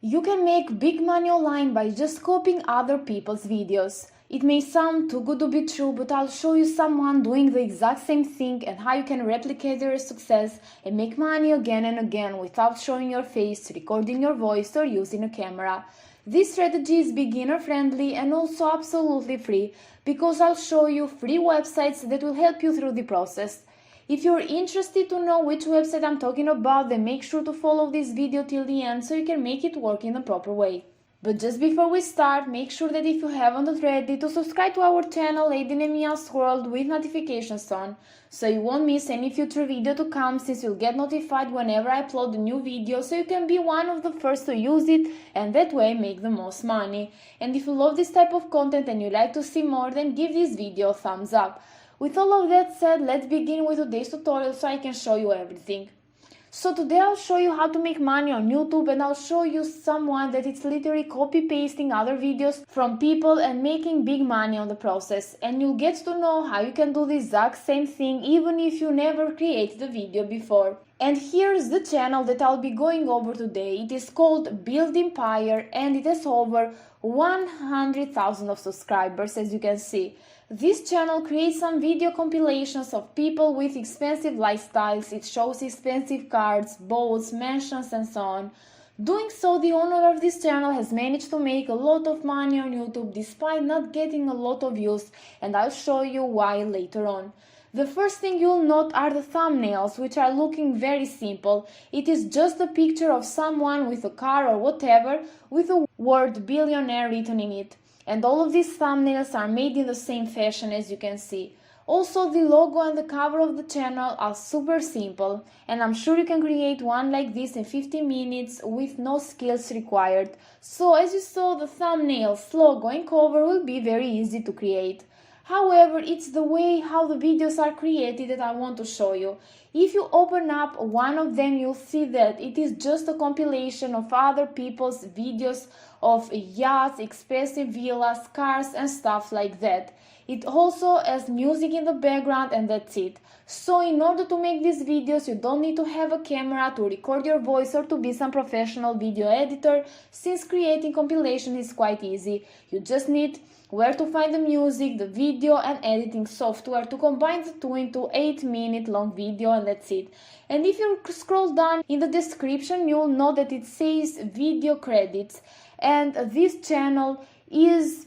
You can make big money online by just copying other people's videos. It may sound too good to be true, but I'll show you someone doing the exact same thing and how you can replicate their success and make money again and again without showing your face, recording your voice, or using a camera. This strategy is beginner friendly and also absolutely free because I'll show you free websites that will help you through the process. If you're interested to know which website I'm talking about, then make sure to follow this video till the end so you can make it work in the proper way. But just before we start, make sure that if you haven't already, to subscribe to our channel Aiden and Mia's World with notifications on, so you won't miss any future video to come, since you'll get notified whenever I upload a new video, so you can be one of the first to use it and that way make the most money. And if you love this type of content and you like to see more, then give this video a thumbs up. With all of that said, let's begin with today's tutorial so I can show you everything. So today I'll show you how to make money on YouTube, and I'll show you someone that it's literally copy-pasting other videos from people and making big money on the process. And you'll get to know how you can do the exact same thing even if you never created a video before. And here's the channel that I'll be going over today. It is called Build Empire and it has over 100,000 of subscribers, as you can see. This channel creates some video compilations of people with expensive lifestyles. It shows expensive cars, boats, mansions and so on. Doing so, the owner of this channel has managed to make a lot of money on YouTube despite not getting a lot of views, and I'll show you why later on. The first thing you'll note are the thumbnails, which are looking very simple. It is just a picture of someone with a car or whatever with the word billionaire written in it. And all of these thumbnails are made in the same fashion, as you can see. Also, the logo and the cover of the channel are super simple, and I'm sure you can create one like this in 15 minutes with no skills required. So as you saw, the thumbnails, logo and cover will be very easy to create. However, it's the way how the videos are created that I want to show you. If you open up one of them, you'll see that it is just a compilation of other people's videos of yachts, expensive villas, cars and stuff like that. It also has music in the background and that's it. So in order to make these videos, you don't need to have a camera to record your voice or to be some professional video editor, since creating compilation is quite easy. You just need where to find the music, the video and editing software to combine the two into 8-minute long video, and that's it. And if you scroll down in the description, you'll know that it says video credits, and this channel is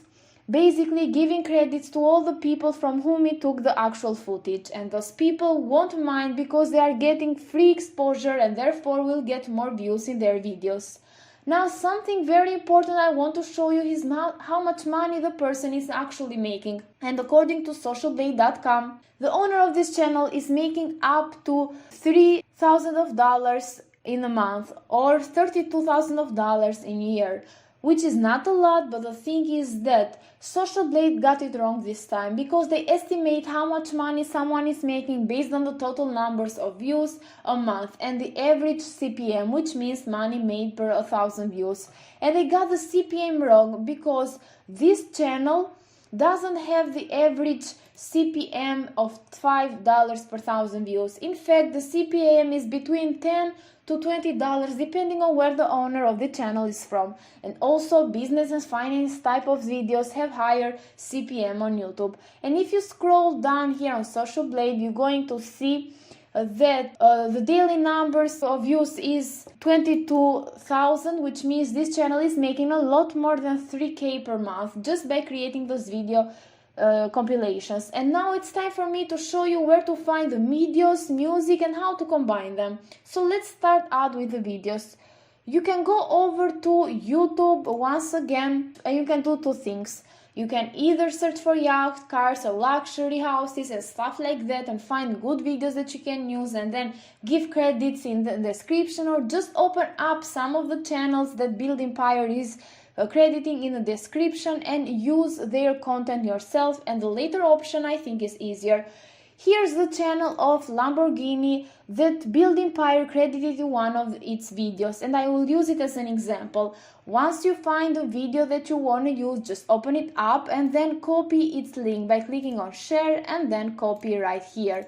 basically giving credits to all the people from whom it took the actual footage, and those people won't mind because they are getting free exposure and therefore will get more views in their videos. Now, something very important I want to show you is how much money the person is actually making. And according to socialblade.com, the owner of this channel is making up to $3,000 in a month or $32,000 in a year, which is not a lot, but the thing is that Social Blade got it wrong this time, because they estimate how much money someone is making based on the total numbers of views a month and the average CPM, which means money made per 1,000 views. And they got the CPM wrong because this channel doesn't have the average CPM of $5 per 1,000 views. In fact, the CPM is between $10 to $20 depending on where the owner of the channel is from. And also, business and finance type of videos have higher CPM on YouTube. And if you scroll down here on Social Blade, you're going to see that the daily numbers of views is 22,000, which means this channel is making a lot more than 3K per month just by creating those video compilations. And now it's time for me to show you where to find the videos, music and how to combine them. So let's start out with the videos. You can go over to YouTube once again and you can do two things. You can either search for yachts, cars or luxury houses and stuff like that and find good videos that you can use and then give credits in the description, or just open up some of the channels that Build Empire is crediting in the description and use their content yourself, and the later option I think is easier. Here's the channel of Lamborghini that Build Empire credited in one of its videos, and I will use it as an example. Once you find a video that you want to use, just open it up and then copy its link by clicking on share and then copy right here.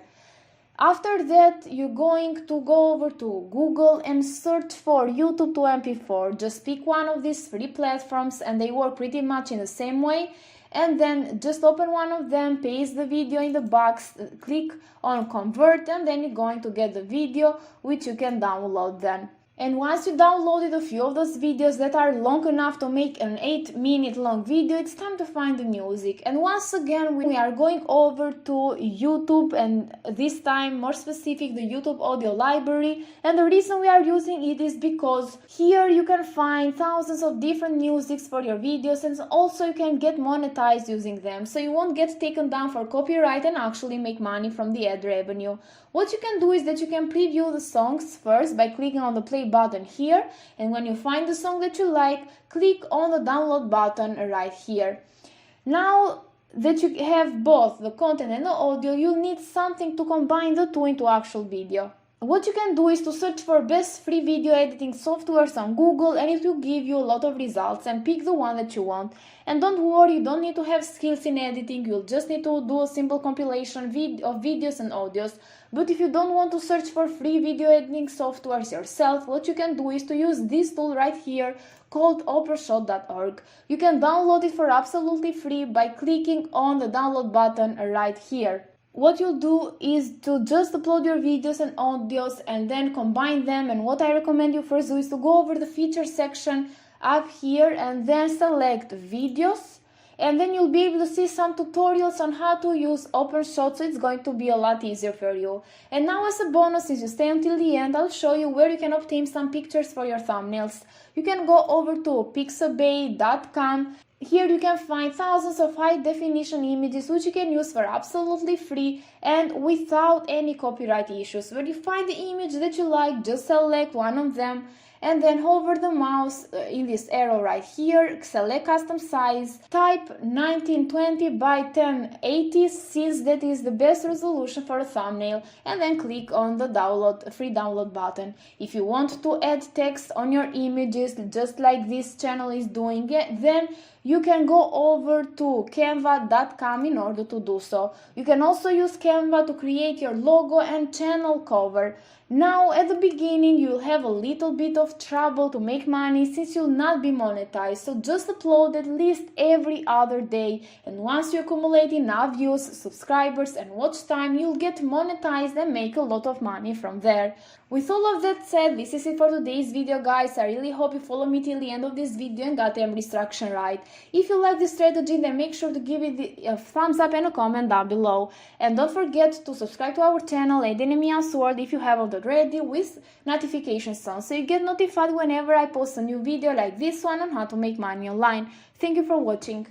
After that, you're going to go over to Google and search for YouTube to MP4. Just pick one of these free platforms and they work pretty much in the same way. And then just open one of them, paste the video in the box, click on convert, and then you're going to get the video which you can download then. And once you downloaded a few of those videos that are long enough to make an 8-minute long video, it's time to find the music. And once again, we are going over to YouTube, and this time more specific, the YouTube audio library. And the reason we are using it is because here you can find thousands of different musics for your videos, and also you can get monetized using them. So you won't get taken down for copyright and actually make money from the ad revenue. What you can do is that you can preview the songs first by clicking on the play button here, and when you find the song that you like, click on the download button right here. Now that you have both the content and the audio, you'll need something to combine the two into actual video. What you can do is to search for best free video editing softwares on Google, and it will give you a lot of results, and pick the one that you want. And don't worry, you don't need to have skills in editing, you'll just need to do a simple compilation of videos and audios. But if you don't want to search for free video editing softwares yourself, what you can do is to use this tool right here called opershot.org. You can download it for absolutely free by clicking on the download button right here. What you'll do is to just upload your videos and audios and then combine them, and what I recommend you first do is to go over the features section up here and then select videos, and then you'll be able to see some tutorials on how to use OpenShot, so it's going to be a lot easier for you. And now as a bonus, since you stay until the end, I'll show you where you can obtain some pictures for your thumbnails. You can go over to pixabay.com. Here you can find thousands of high-definition images which you can use for absolutely free and without any copyright issues. When you find the image that you like, just select one of them and then hover the mouse in this arrow right here, select custom size, type 1920 by 1080 since that is the best resolution for a thumbnail, and then click on the free download button. If you want to add text on your images just like this channel is doing it, then you can go over to canva.com in order to do so. You can also use Canva to create your logo and channel cover. Now at the beginning you'll have a little bit of trouble to make money since you'll not be monetized, so just upload at least every other day, and once you accumulate enough views, subscribers and watch time, you'll get monetized and make a lot of money from there. With all of that said, this is it for today's video, guys. I really hope you follow me till the end of this video and got every instruction right. If you like this strategy, then make sure to give it a thumbs up and a comment down below. And don't forget to subscribe to our channel, Enemy Sword, if you haven't already, with notifications on, so you get notified whenever I post a new video like this one on how to make money online. Thank you for watching.